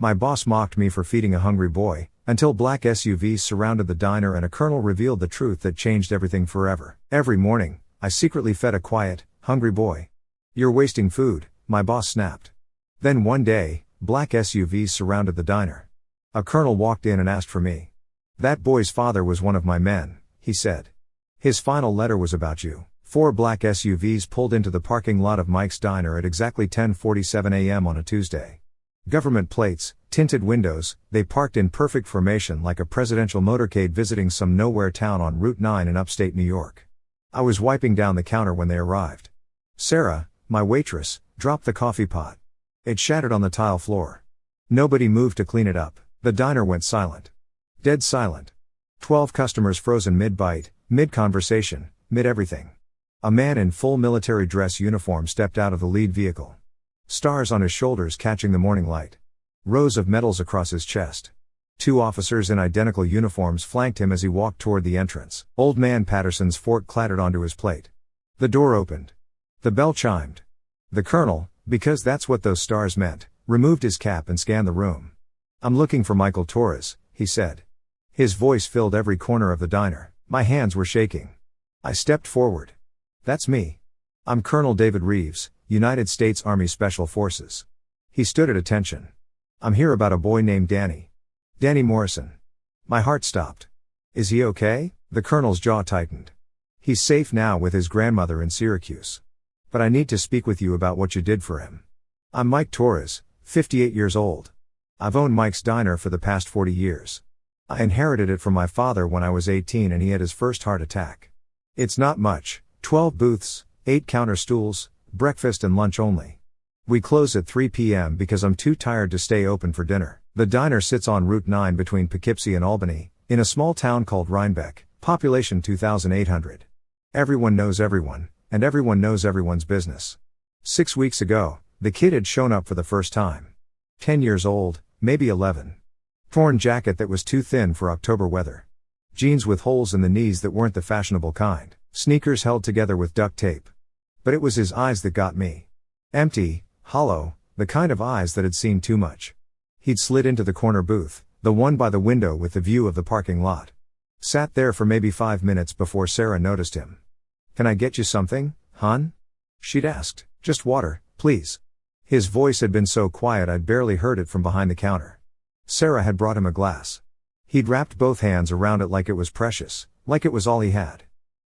My boss mocked me for feeding a hungry boy, until black SUVs surrounded the diner and a colonel revealed the truth that changed everything forever. Every morning, I secretly fed a quiet, hungry boy. "You're wasting food," my boss snapped. Then one day, black SUVs surrounded the diner. A colonel walked in and asked for me. "That boy's father was one of my men," he said. "His final letter was about you." 4 black SUVs pulled into the parking lot of Mike's Diner at exactly 10:47 a.m. on a Tuesday. Government plates, tinted windows, they parked in perfect formation like a presidential motorcade visiting some nowhere town on Route 9 in upstate New York. I was wiping down the counter when they arrived. Sarah, my waitress, dropped the coffee pot. It shattered on the tile floor. Nobody moved to clean it up. The diner went silent. Dead silent. 12 customers frozen mid-bite, mid-conversation, mid-everything. A man in full military dress uniform stepped out of the lead vehicle. Stars on his shoulders catching the morning light. Rows of medals across his chest. 2 officers in identical uniforms flanked him as he walked toward the entrance. Old man Patterson's fork clattered onto his plate. The door opened. The bell chimed. The colonel, because that's what those stars meant, removed his cap and scanned the room. "I'm looking for Michael Torres," he said. His voice filled every corner of the diner. My hands were shaking. I stepped forward. "That's me. I'm Colonel David Reeves, United States Army Special Forces." He stood at attention. "I'm here about a boy named Danny. Danny Morrison." My heart stopped. "Is he okay?" The colonel's jaw tightened. "He's safe now with his grandmother in Syracuse. But I need to speak with you about what you did for him." "I'm Mike Torres, 58 years old. I've owned Mike's Diner for the past 40 years. I inherited it from my father when I was 18 and he had his first heart attack. It's not much, 12 booths, 8 counter stools, breakfast and lunch only. We close at 3 p.m. because I'm too tired to stay open for dinner." The diner sits on Route 9 between Poughkeepsie and Albany, in a small town called Rhinebeck, population 2,800. Everyone knows everyone, and everyone knows everyone's business. 6 weeks ago, the kid had shown up for the first time. 10 years old, maybe 11. Torn jacket that was too thin for October weather. Jeans with holes in the knees that weren't the fashionable kind. Sneakers held together with duct tape. But it was his eyes that got me. Empty, hollow, the kind of eyes that had seen too much. He'd slid into the corner booth, the one by the window with the view of the parking lot. Sat there for maybe 5 minutes before Sarah noticed him. "Can I get you something, hon?" she'd asked. "Just water, please." His voice had been so quiet I'd barely heard it from behind the counter. Sarah had brought him a glass. He'd wrapped both hands around it like it was precious, like it was all he had.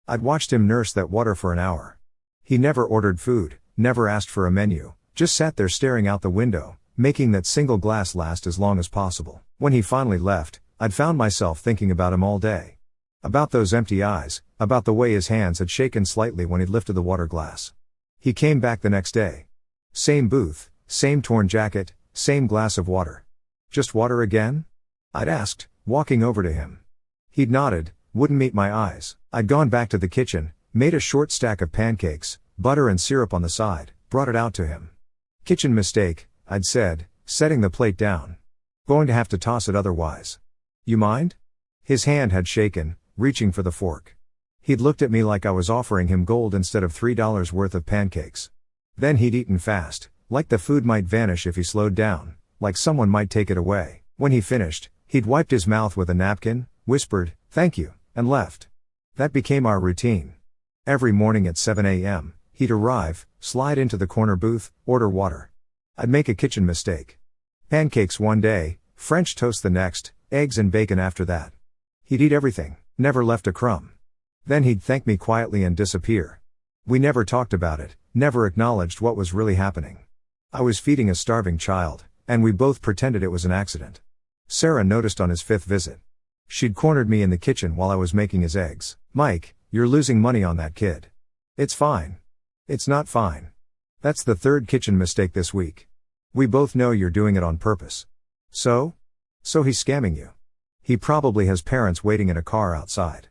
I'd watched him nurse that water for an hour. He never ordered food, never asked for a menu, just sat there staring out the window, making that single glass last as long as possible. When he finally left, I'd found myself thinking about him all day. About those empty eyes, about the way his hands had shaken slightly when he'd lifted the water glass. He came back the next day. Same booth, same torn jacket, same glass of water. "Just water again?" I'd asked, walking over to him. He'd nodded, wouldn't meet my eyes. I'd gone back to the kitchen, made a short stack of pancakes, butter and syrup on the side, brought it out to him. "Kitchen mistake," I'd said, setting the plate down. "Going to have to toss it otherwise. You mind?" His hand had shaken, reaching for the fork. He'd looked at me like I was offering him gold instead of $3 worth of pancakes. Then he'd eaten fast, like the food might vanish if he slowed down, like someone might take it away. When he finished, he'd wiped his mouth with a napkin, whispered, "Thank you," and left. That became our routine. Every morning at 7 a.m., he'd arrive, slide into the corner booth, order water. I'd make a kitchen mistake. Pancakes one day, French toast the next, eggs and bacon after that. He'd eat everything, never left a crumb. Then he'd thank me quietly and disappear. We never talked about it, never acknowledged what was really happening. I was feeding a starving child, and we both pretended it was an accident. Sarah noticed on his 5th visit. She'd cornered me in the kitchen while I was making his eggs. "Mike, you're losing money on that kid." "It's fine." "It's not fine. That's the 3rd kitchen mistake this week. We both know you're doing it on purpose." So he's scamming you. He probably has parents waiting in a car outside.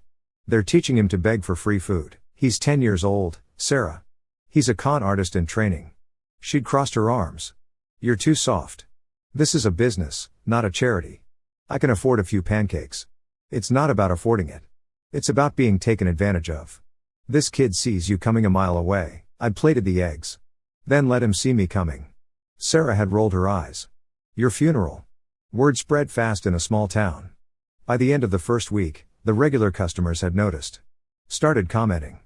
They're teaching him to beg for free food. He's 10 years old, Sarah. He's a con artist in training. She'd crossed her arms. "You're too soft. This is a business, not a charity. I can afford a few pancakes. It's not about affording it. It's about being taken advantage of. This kid sees you coming a mile away." I'd plated the eggs. "Then let him see me coming." Sarah had rolled her eyes. "Your funeral. Word spread fast in a small town. By the end of the first week, the regular customers had noticed. Started commenting.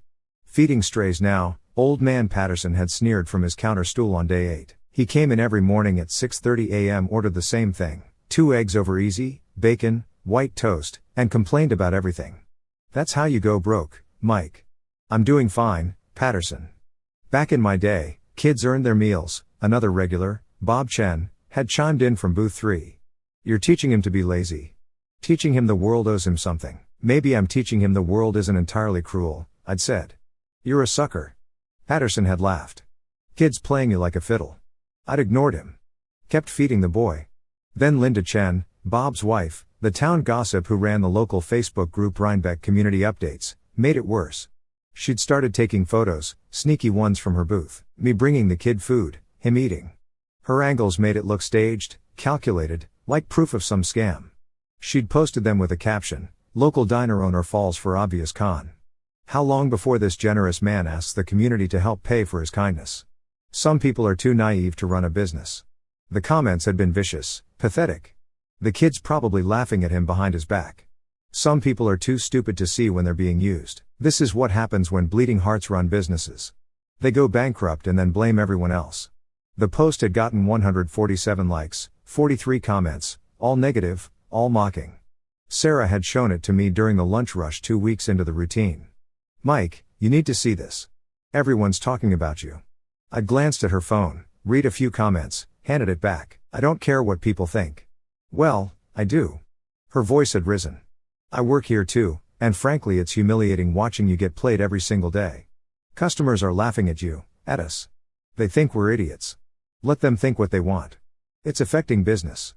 Feeding strays now, old man Patterson had sneered from his counter stool on day 8. He came in every morning at 6:30 a.m., ordered the same thing, 2 eggs over easy, bacon, white toast, and complained about everything. That's how you go broke, Mike. I'm doing fine, Patterson. Back in my day, kids earned their meals, another regular, Bob Chen, had chimed in from booth 3. You're teaching him to be lazy. Teaching him the world owes him something. Maybe I'm teaching him the world isn't entirely cruel, I'd said. You're a sucker. Patterson had laughed. Kid's playing you like a fiddle. I'd ignored him. Kept feeding the boy. Then Linda Chen, Bob's wife, the town gossip who ran the local Facebook group Rhinebeck Community Updates, made it worse. She'd started taking photos, sneaky ones from her booth, me bringing the kid food, him eating. Her angles made it look staged, calculated, like proof of some scam. She'd posted them with a caption, "Local diner owner falls for obvious con." How long before this generous man asks the community to help pay for his kindness? Some people are too naive to run a business. The comments had been vicious, pathetic. The kid's probably laughing at him behind his back. Some people are too stupid to see when they're being used. This is what happens when bleeding hearts run businesses. They go bankrupt and then blame everyone else. The post had gotten 147 likes, 43 comments, all negative, all mocking. Sarah had shown it to me during the lunch rush 2 weeks into the routine. Mike, you need to see this. Everyone's talking about you. I glanced at her phone, read a few comments, handed it back. I don't care what people think. Well, I do. Her voice had risen. I work here too, and frankly it's humiliating watching you get played every single day. Customers are laughing at you, at us. They think we're idiots. Let them think what they want. It's affecting business.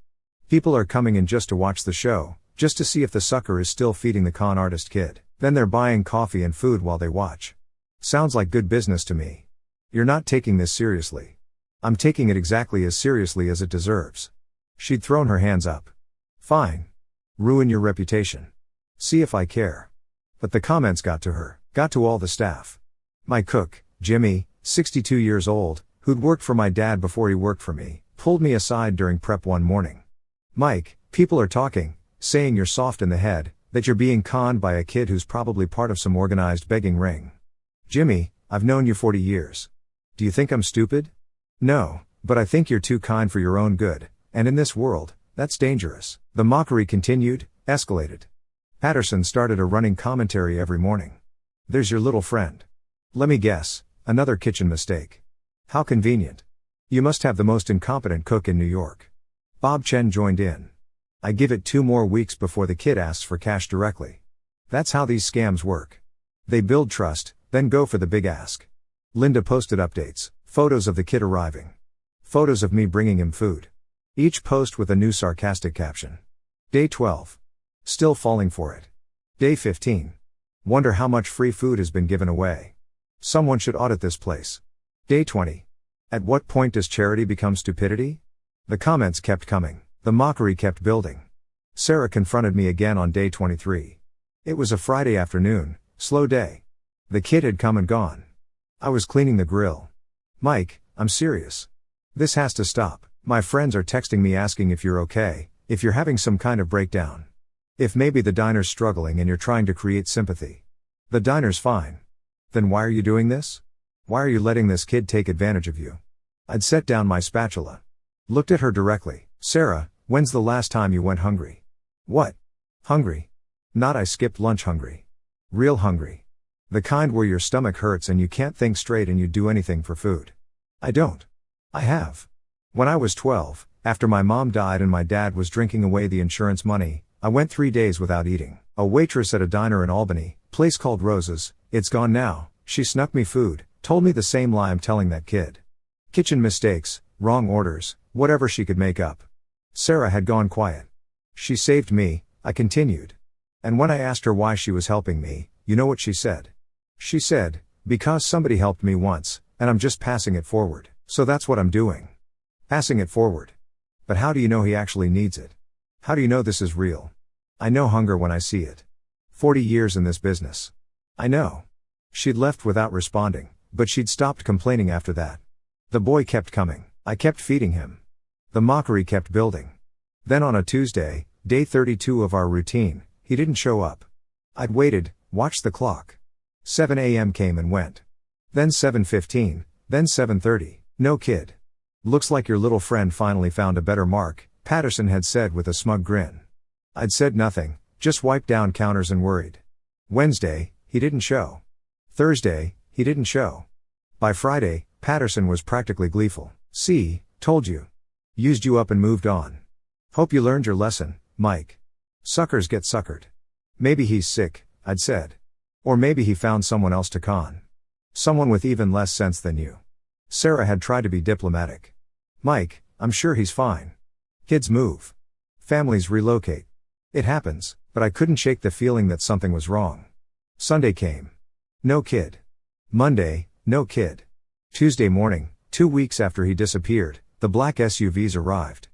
People are coming in just to watch the show, just to see if the sucker is still feeding the con artist kid. Then they're buying coffee and food while they watch. Sounds like good business to me. You're not taking this seriously. I'm taking it exactly as seriously as it deserves. She'd thrown her hands up. Fine. Ruin your reputation. See if I care. But the comments got to her, got to all the staff. My cook, Jimmy, 62 years old, who'd worked for my dad before he worked for me, pulled me aside during prep one morning. Mike, people are talking, saying you're soft in the head, that you're being conned by a kid who's probably part of some organized begging ring. Jimmy, I've known you 40 years. Do you think I'm stupid? No, but I think you're too kind for your own good, and in this world, that's dangerous. The mockery continued, escalated. Patterson started a running commentary every morning. There's your little friend. Let me guess, another kitchen mistake. How convenient. You must have the most incompetent cook in New York. Bob Chen joined in. I give it 2 more weeks before the kid asks for cash directly. That's how these scams work. They build trust, then go for the big ask. Linda posted updates, photos of the kid arriving. Photos of me bringing him food. Each post with a new sarcastic caption. Day 12. Still falling for it. Day 15. Wonder how much free food has been given away. Someone should audit this place. Day 20. At what point does charity become stupidity? The comments kept coming. The mockery kept building. Sarah confronted me again on day 23. It was a Friday afternoon, slow day. The kid had come and gone. I was cleaning the grill. Mike, I'm serious. This has to stop. My friends are texting me asking if you're okay, if you're having some kind of breakdown. If maybe the diner's struggling and you're trying to create sympathy. The diner's fine. Then why are you doing this? Why are you letting this kid take advantage of you? I'd set down my spatula. Looked at her directly. Sarah, when's the last time you went hungry? What? Hungry? Not I skipped lunch hungry. Real hungry. The kind where your stomach hurts and you can't think straight and you'd do anything for food. I don't. I have. When I was 12, after my mom died and my dad was drinking away the insurance money, I went 3 days without eating. A waitress at a diner in Albany, place called Rose's, it's gone now, she snuck me food, told me the same lie I'm telling that kid. Kitchen mistakes, wrong orders, whatever she could make up. Sarah had gone quiet. She saved me, I continued. And when I asked her why she was helping me, you know what she said? She said, because somebody helped me once, and I'm just passing it forward, so that's what I'm doing. Passing it forward. But how do you know he actually needs it? How do you know this is real? I know hunger when I see it. 40 years in this business. I know. She'd left without responding, but she'd stopped complaining after that. The boy kept coming. I kept feeding him. The mockery kept building. Then on a Tuesday, day 32 of our routine, he didn't show up. I'd waited, watched the clock. 7 a.m. came and went. Then 7:15, then 7:30, no kid. Looks like your little friend finally found a better mark, Patterson had said with a smug grin. I'd said nothing, just wiped down counters and worried. Wednesday, he didn't show. Thursday, he didn't show. By Friday, Patterson was practically gleeful. See, told you. Used you up and moved on. Hope you learned your lesson, Mike. Suckers get suckered. Maybe he's sick, I'd said. Or maybe he found someone else to con. Someone with even less sense than you. Sarah had tried to be diplomatic. Mike, I'm sure he's fine. Kids move. Families relocate. It happens, but I couldn't shake the feeling that something was wrong. Sunday came. No kid. Monday, no kid. Tuesday morning, 2 weeks after he disappeared, the black SUVs arrived.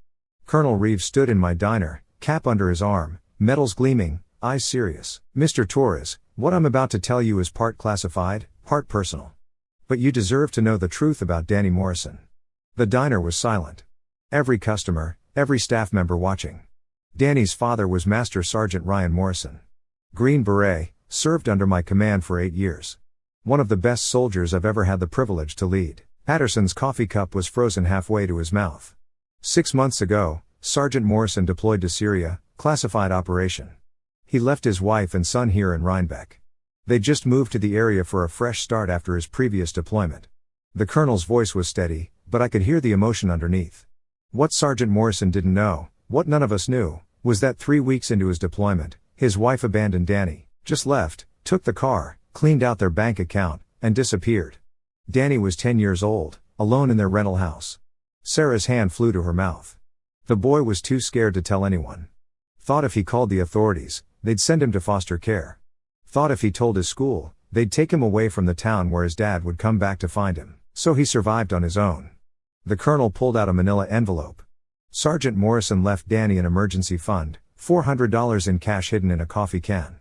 Colonel Reeves stood in my diner, cap under his arm, metals gleaming, eyes serious. Mr. Torres, what I'm about to tell you is part classified, part personal. But you deserve to know the truth about Danny Morrison. The diner was silent. Every customer, every staff member watching. Danny's father was Master Sergeant Ryan Morrison. Green Beret, served under my command for 8 years. One of the best soldiers I've ever had the privilege to lead. Patterson's coffee cup was frozen halfway to his mouth. 6 months ago, Sergeant Morrison deployed to Syria, classified operation. He left his wife and son here in Rhinebeck. They just moved to the area for a fresh start after his previous deployment. The colonel's voice was steady, but I could hear the emotion underneath. What Sergeant Morrison didn't know, what none of us knew, was that 3 weeks into his deployment, his wife abandoned Danny, just left, took the car, cleaned out their bank account, and disappeared. Danny was 10 years old, alone in their rental house. Sarah's hand flew to her mouth. The boy was too scared to tell anyone. Thought if he called the authorities, they'd send him to foster care. Thought if he told his school, they'd take him away from the town where his dad would come back to find him. So he survived on his own. The colonel pulled out a manila envelope. Sergeant Morrison left Danny an emergency fund, $400 in cash hidden in a coffee can.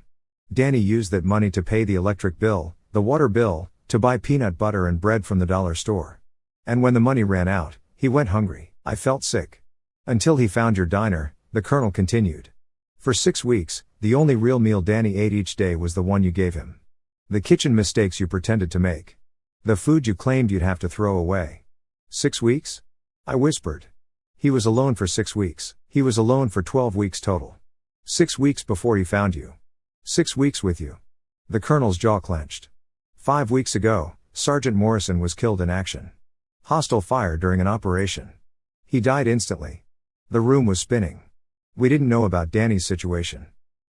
Danny used that money to pay the electric bill, the water bill, to buy peanut butter and bread from the dollar store. And when the money ran out, he went hungry. I felt sick. Until he found your diner, the colonel continued. For 6 weeks, the only real meal Danny ate each day was the one you gave him. The kitchen mistakes you pretended to make. The food you claimed you'd have to throw away. 6 weeks? I whispered. He was alone for 6 weeks. He was alone for 12 weeks total. 6 weeks before he found you. 6 weeks with you. The colonel's jaw clenched. 5 weeks ago, Sergeant Morrison was killed in action. Hostile fire during an operation. He died instantly. The room was spinning. We didn't know about Danny's situation.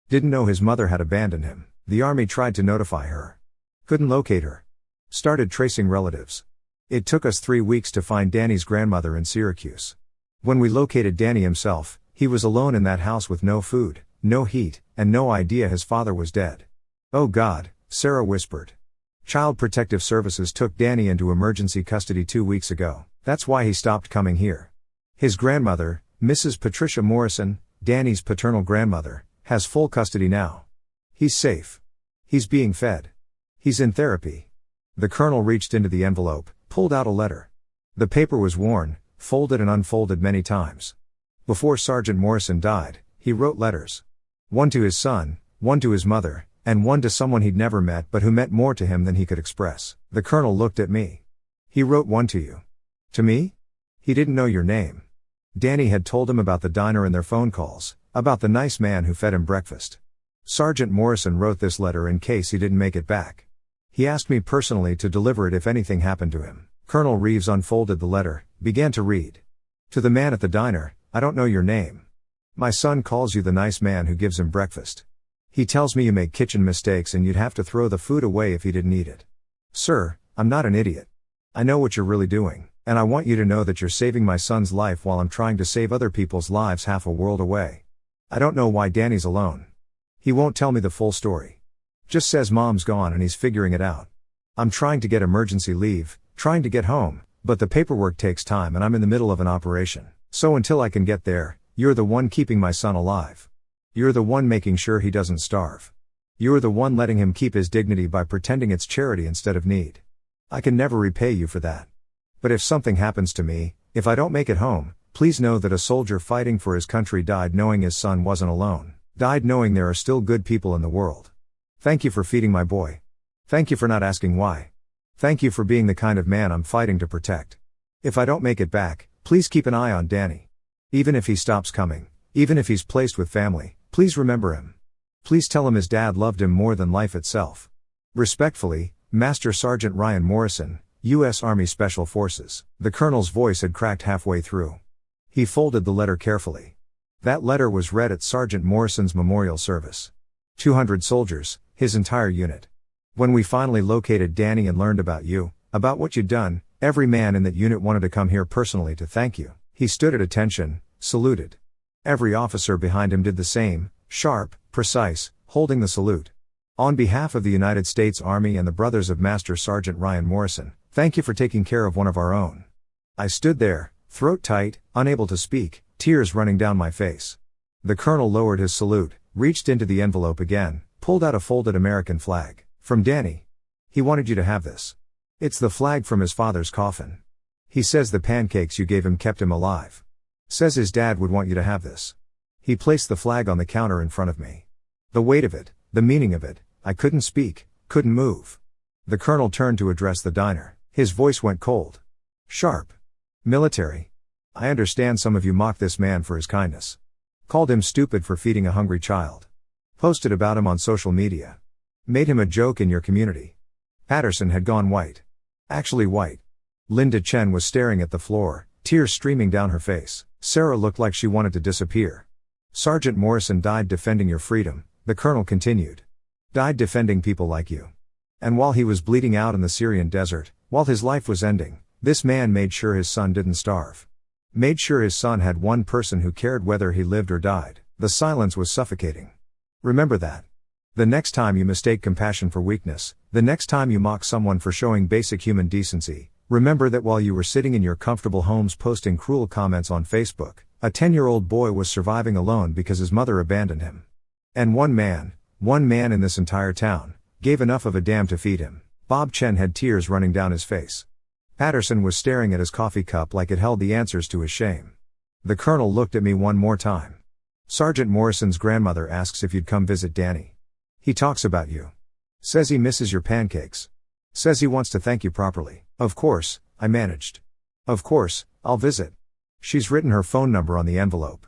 Didn't know his mother had abandoned him. The army tried to notify her. Couldn't locate her. Started tracing relatives. It took us 3 weeks to find Danny's grandmother in Syracuse. When we located Danny himself, he was alone in that house with no food, no heat, and no idea his father was dead. Oh God, Sarah whispered. Child Protective Services took Danny into emergency custody 2 weeks ago. That's why he stopped coming here. His grandmother, Mrs. Patricia Morrison, Danny's paternal grandmother, has full custody now. He's safe. He's being fed. He's in therapy. The colonel reached into the envelope, pulled out a letter. The paper was worn, folded and unfolded many times. Before Sergeant Morrison died, he wrote letters. One to his son, one to his mother, and one to someone he'd never met but who meant more to him than he could express. The colonel looked at me. He wrote one to you. To me? He didn't know your name. Danny had told him about the diner and their phone calls, about the nice man who fed him breakfast. Sergeant Morrison wrote this letter in case he didn't make it back. He asked me personally to deliver it if anything happened to him. Colonel Reeves unfolded the letter, began to read. To the man at the diner, I don't know your name. My son calls you the nice man who gives him breakfast. He tells me you make kitchen mistakes and you'd have to throw the food away if he didn't eat it. Sir, I'm not an idiot. I know what you're really doing, and I want you to know that you're saving my son's life while I'm trying to save other people's lives half a world away. I don't know why Danny's alone. He won't tell me the full story. Just says mom's gone and he's figuring it out. I'm trying to get emergency leave, trying to get home, but the paperwork takes time and I'm in the middle of an operation. So until I can get there, you're the one keeping my son alive. You're the one making sure he doesn't starve. You're the one letting him keep his dignity by pretending it's charity instead of need. I can never repay you for that. But if something happens to me, if I don't make it home, please know that a soldier fighting for his country died knowing his son wasn't alone. Died knowing there are still good people in the world. Thank you for feeding my boy. Thank you for not asking why. Thank you for being the kind of man I'm fighting to protect. If I don't make it back, please keep an eye on Danny. Even if he stops coming, even if he's placed with family, please remember him. Please tell him his dad loved him more than life itself. Respectfully, Master Sergeant Ryan Morrison, U.S. Army Special Forces. The colonel's voice had cracked halfway through. He folded the letter carefully. That letter was read at Sergeant Morrison's memorial service. 200 soldiers, his entire unit. When we finally located Danny and learned about you, about what you'd done, every man in that unit wanted to come here personally to thank you. He stood at attention, saluted. Every officer behind him did the same, sharp, precise, holding the salute. On behalf of the United States Army and the brothers of Master Sergeant Ryan Morrison, thank you for taking care of one of our own. I stood there, throat tight, unable to speak, tears running down my face. The colonel lowered his salute, reached into the envelope again, pulled out a folded American flag. From Danny. He wanted you to have this. It's the flag from his father's coffin. He says the pancakes you gave him kept him alive. Says his dad would want you to have this. He placed the flag on the counter in front of me. The weight of it, the meaning of it, I couldn't speak, couldn't move. The colonel turned to address the diner. His voice went cold. Sharp. Military. I understand some of you mocked this man for his kindness. Called him stupid for feeding a hungry child. Posted about him on social media. Made him a joke in your community. Patterson had gone white. Actually white. Linda Chen was staring at the floor, tears streaming down her face. Sarah looked like she wanted to disappear. Sergeant Morrison died defending your freedom, the colonel continued. Died defending people like you. And while he was bleeding out in the Syrian desert, while his life was ending, this man made sure his son didn't starve. Made sure his son had one person who cared whether he lived or died. The silence was suffocating. Remember that. The next time you mistake compassion for weakness, the next time you mock someone for showing basic human decency, remember that while you were sitting in your comfortable homes posting cruel comments on Facebook, a 10-year-old boy was surviving alone because his mother abandoned him. And one man in this entire town, gave enough of a damn to feed him. Bob Chen had tears running down his face. Patterson was staring at his coffee cup like it held the answers to his shame. The colonel looked at me one more time. Sergeant Morrison's grandmother asks if you'd come visit Danny. He talks about you. Says he misses your pancakes. Says he wants to thank you properly. Of course, I managed. Of course, I'll visit. She's written her phone number on the envelope.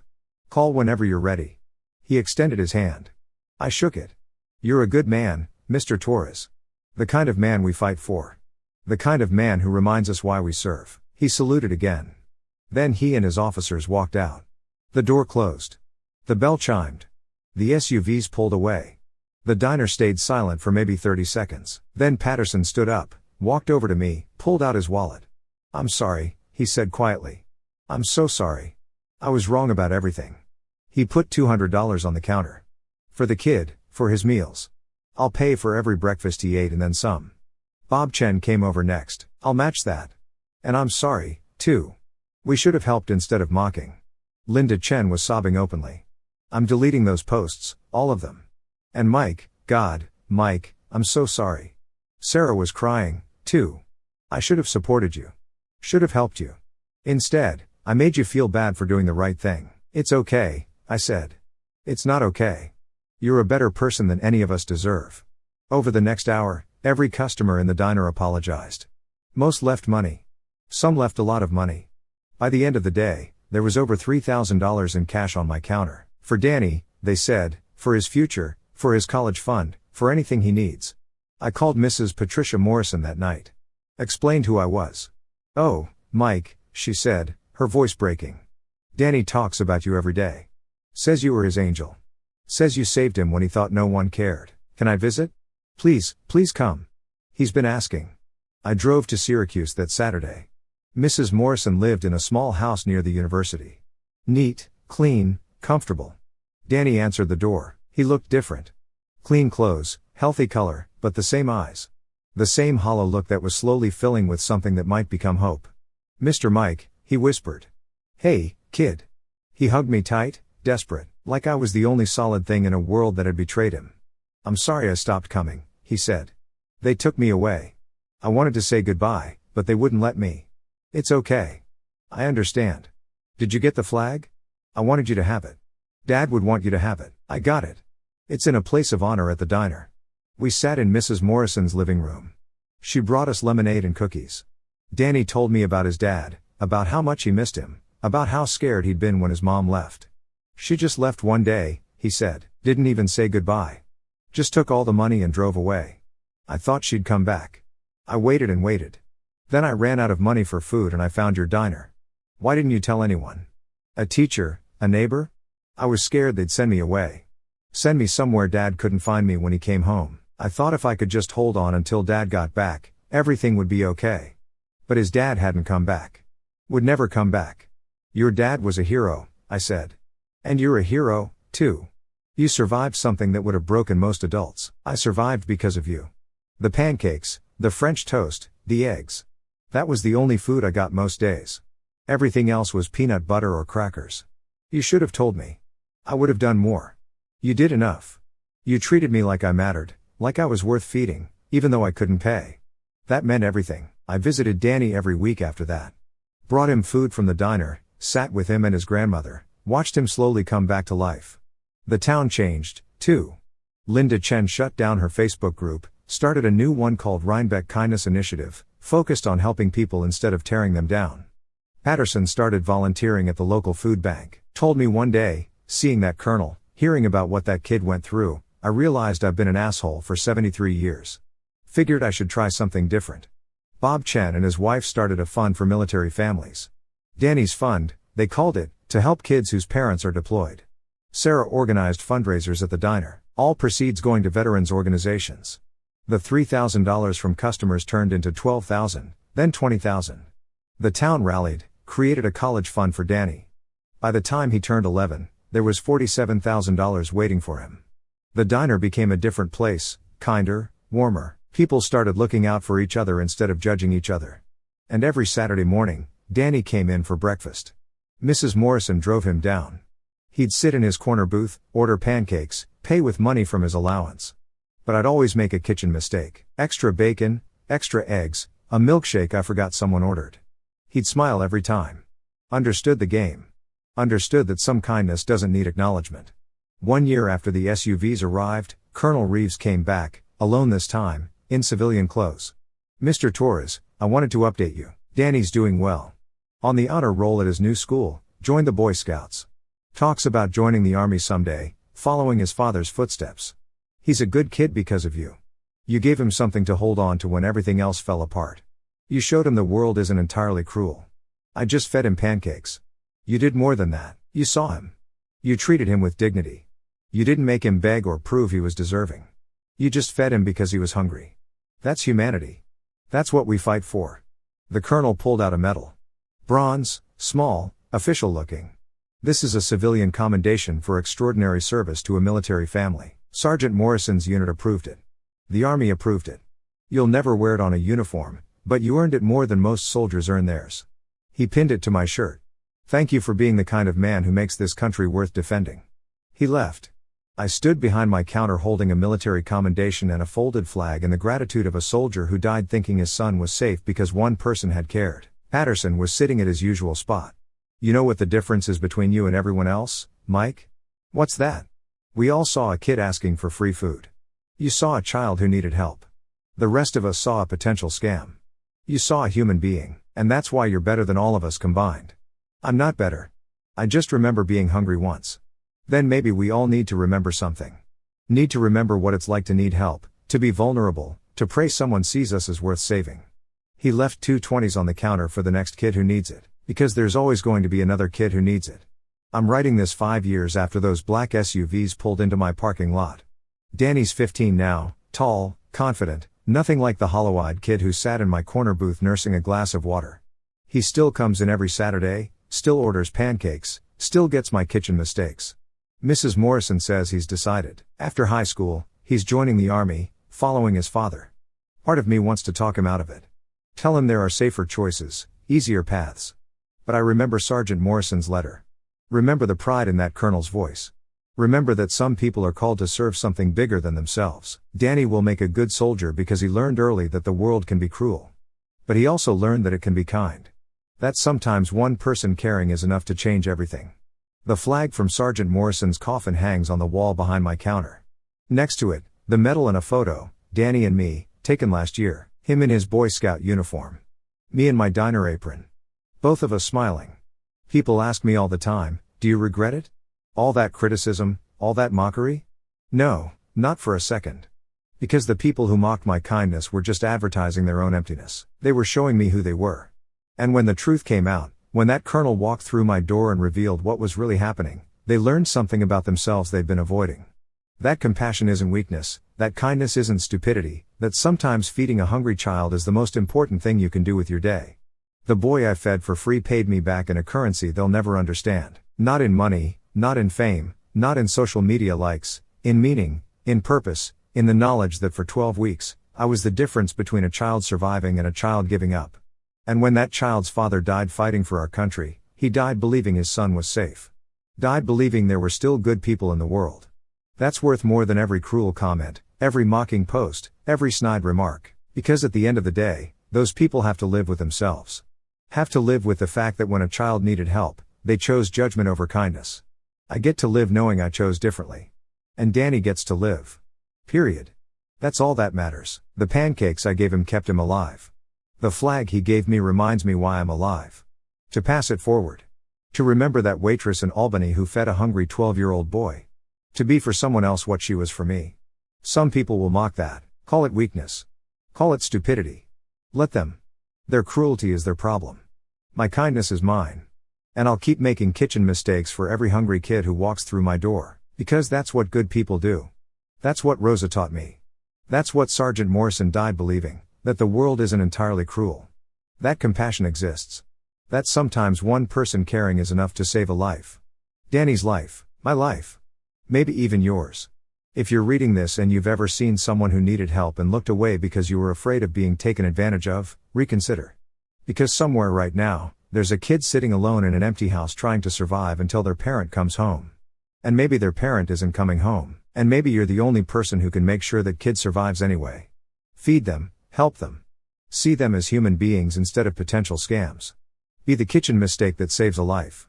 Call whenever you're ready. He extended his hand. I shook it. You're a good man, Mr. Torres. The kind of man we fight for. The kind of man who reminds us why we serve. He saluted again. Then he and his officers walked out. The door closed. The bell chimed. The SUVs pulled away. The diner stayed silent for maybe 30 seconds. Then Patterson stood up, walked over to me, pulled out his wallet. I'm sorry, he said quietly. I'm so sorry. I was wrong about everything. He put $200 on the counter. For the kid, for his meals. I'll pay for every breakfast he ate and then some. Bob Chen came over next. I'll match that. And I'm sorry, too. We should have helped instead of mocking. Linda Chen was sobbing openly. I'm deleting those posts, all of them. And Mike, God, Mike, I'm so sorry. Sarah was crying, too. I should have supported you. Should have helped you. Instead, I made you feel bad for doing the right thing. It's okay, I said. It's not okay. You're a better person than any of us deserve. Over the next hour, every customer in the diner apologized. Most left money. Some left a lot of money. By the end of the day, there was over $3,000 in cash on my counter. For Danny, they said, for his future, for his college fund, for anything he needs. I called Mrs. Patricia Morrison that night. Explained who I was. Oh, Mike, she said, her voice breaking. Danny talks about you every day. Says you were his angel. Says you saved him when he thought no one cared. Can I visit? Please, please come. He's been asking. I drove to Syracuse that Saturday. Mrs. Morrison lived in a small house near the university. Neat, clean, comfortable. Danny answered the door. He looked different. Clean clothes, healthy color, but the same eyes. The same hollow look that was slowly filling with something that might become hope. Mr. Mike, he whispered. Hey, kid. He hugged me tight, desperate, like I was the only solid thing in a world that had betrayed him. I'm sorry I stopped coming, he said. They took me away. I wanted to say goodbye, but they wouldn't let me. It's okay. I understand. Did you get the flag? I wanted you to have it. Dad would want you to have it. I got it. It's in a place of honor at the diner. We sat in Mrs. Morrison's living room. She brought us lemonade and cookies. Danny told me about his dad, about how much he missed him, about how scared he'd been when his mom left. She just left one day, he said, didn't even say goodbye. Just took all the money and drove away. I thought she'd come back. I waited and waited. Then I ran out of money for food and I found your diner. Why didn't you tell anyone? A teacher, a neighbor? I was scared they'd send me away. Send me somewhere Dad couldn't find me when he came home. I thought if I could just hold on until Dad got back, everything would be okay. But his dad hadn't come back. Would never come back. Your dad was a hero, I said. And you're a hero, too. You survived something that would have broken most adults. I survived because of you. The pancakes, the French toast, the eggs. That was the only food I got most days. Everything else was peanut butter or crackers. You should have told me. I would have done more. You did enough. You treated me like I mattered, like I was worth feeding, even though I couldn't pay. That meant everything. I visited Danny every week after that. Brought him food from the diner, sat with him and his grandmother, watched him slowly come back to life. The town changed, too. Linda Chen shut down her Facebook group, started a new one called Rhinebeck Kindness Initiative, focused on helping people instead of tearing them down. Patterson started volunteering at the local food bank. Told me one day, seeing that colonel, hearing about what that kid went through, I realized I've been an asshole for 73 years. Figured I should try something different. Bob Chen and his wife started a fund for military families. Danny's Fund, they called it, to help kids whose parents are deployed. Sarah organized fundraisers at the diner, all proceeds going to veterans organizations. The $3,000 from customers turned into $12,000, then $20,000. The town rallied, created a college fund for Danny. By the time he turned 11, there was $47,000 waiting for him. The diner became a different place, kinder, warmer. People started looking out for each other instead of judging each other. And every Saturday morning, Danny came in for breakfast. Mrs. Morrison drove him down. He'd sit in his corner booth, order pancakes, pay with money from his allowance. But I'd always make a kitchen mistake. Extra bacon, extra eggs, a milkshake I forgot someone ordered. He'd smile every time. Understood the game. Understood that some kindness doesn't need acknowledgement. 1 year after the SUVs arrived, Colonel Reeves came back, alone this time, in civilian clothes. Mr. Torres, I wanted to update you. Danny's doing well. On the honor roll at his new school, joined the Boy Scouts. Talks about joining the Army someday, following his father's footsteps. He's a good kid because of you. You gave him something to hold on to when everything else fell apart. You showed him the world isn't entirely cruel. I just fed him pancakes. You did more than that. You saw him. You treated him with dignity. You didn't make him beg or prove he was deserving. You just fed him because he was hungry. That's humanity. That's what we fight for. The colonel pulled out a medal. Bronze, small, official looking. This is a civilian commendation for extraordinary service to a military family. Sergeant Morrison's unit approved it. The Army approved it. You'll never wear it on a uniform, but you earned it more than most soldiers earn theirs. He pinned it to my shirt. Thank you for being the kind of man who makes this country worth defending. He left. I stood behind my counter holding a military commendation and a folded flag in the gratitude of a soldier who died thinking his son was safe because one person had cared. Patterson was sitting at his usual spot. You know what the difference is between you and everyone else, Mike? What's that? We all saw a kid asking for free food. You saw a child who needed help. The rest of us saw a potential scam. You saw a human being, and that's why you're better than all of us combined. I'm not better. I just remember being hungry once. Then maybe we all need to remember something. Need to remember what it's like to need help, to be vulnerable, to pray someone sees us as worth saving. He left 2 20s on the counter for the next kid who needs it, because there's always going to be another kid who needs it. I'm writing this 5 years after those black SUVs pulled into my parking lot. Danny's 15 now, tall, confident, nothing like the hollow-eyed kid who sat in my corner booth nursing a glass of water. He still comes in every Saturday, still orders pancakes, still gets my kitchen mistakes. Mrs. Morrison says he's decided. After high school, he's joining the Army, following his father. Part of me wants to talk him out of it. Tell him there are safer choices, easier paths. But I remember Sergeant Morrison's letter. Remember the pride in that colonel's voice. Remember that some people are called to serve something bigger than themselves. Danny will make a good soldier because he learned early that the world can be cruel. But he also learned that it can be kind. That sometimes one person caring is enough to change everything. The flag from Sergeant Morrison's coffin hangs on the wall behind my counter. Next to it, the medal and a photo, Danny and me, taken last year, him in his Boy Scout uniform. Me in my diner apron. Both of us smiling. People ask me all the time, do you regret it? All that criticism, all that mockery? No, not for a second. Because the people who mocked my kindness were just advertising their own emptiness. They were showing me who they were. And when the truth came out, when that colonel walked through my door and revealed what was really happening, they learned something about themselves they'd been avoiding. That compassion isn't weakness, that kindness isn't stupidity, that sometimes feeding a hungry child is the most important thing you can do with your day. The boy I fed for free paid me back in a currency they'll never understand. Not in money, not in fame, not in social media likes, in meaning, in purpose, in the knowledge that for 12 weeks, I was the difference between a child surviving and a child giving up. And when that child's father died fighting for our country, he died believing his son was safe. Died believing there were still good people in the world. That's worth more than every cruel comment, every mocking post, every snide remark, because at the end of the day, those people have to live with themselves. Have to live with the fact that when a child needed help, they chose judgment over kindness. I get to live knowing I chose differently. And Danny gets to live. Period. That's all that matters. The pancakes I gave him kept him alive. The flag he gave me reminds me why I'm alive. To pass it forward. To remember that waitress in Albany who fed a hungry 12-year-old boy. To be for someone else what she was for me. Some people will mock that, call it weakness. Call it stupidity. Let them. Their cruelty is their problem. My kindness is mine. And I'll keep making kitchen mistakes for every hungry kid who walks through my door, because that's what good people do. That's what Rosa taught me. That's what Sergeant Morrison died believing, that the world isn't entirely cruel. That compassion exists. That sometimes one person caring is enough to save a life. Danny's life, my life. Maybe even yours. If you're reading this and you've ever seen someone who needed help and looked away because you were afraid of being taken advantage of, reconsider. Because somewhere right now, there's a kid sitting alone in an empty house trying to survive until their parent comes home. And maybe their parent isn't coming home, and maybe you're the only person who can make sure that kid survives anyway. Feed them, help them. See them as human beings instead of potential scams. Be the kitchen mistake that saves a life.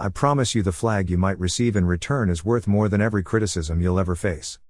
I promise you the flag you might receive in return is worth more than every criticism you'll ever face.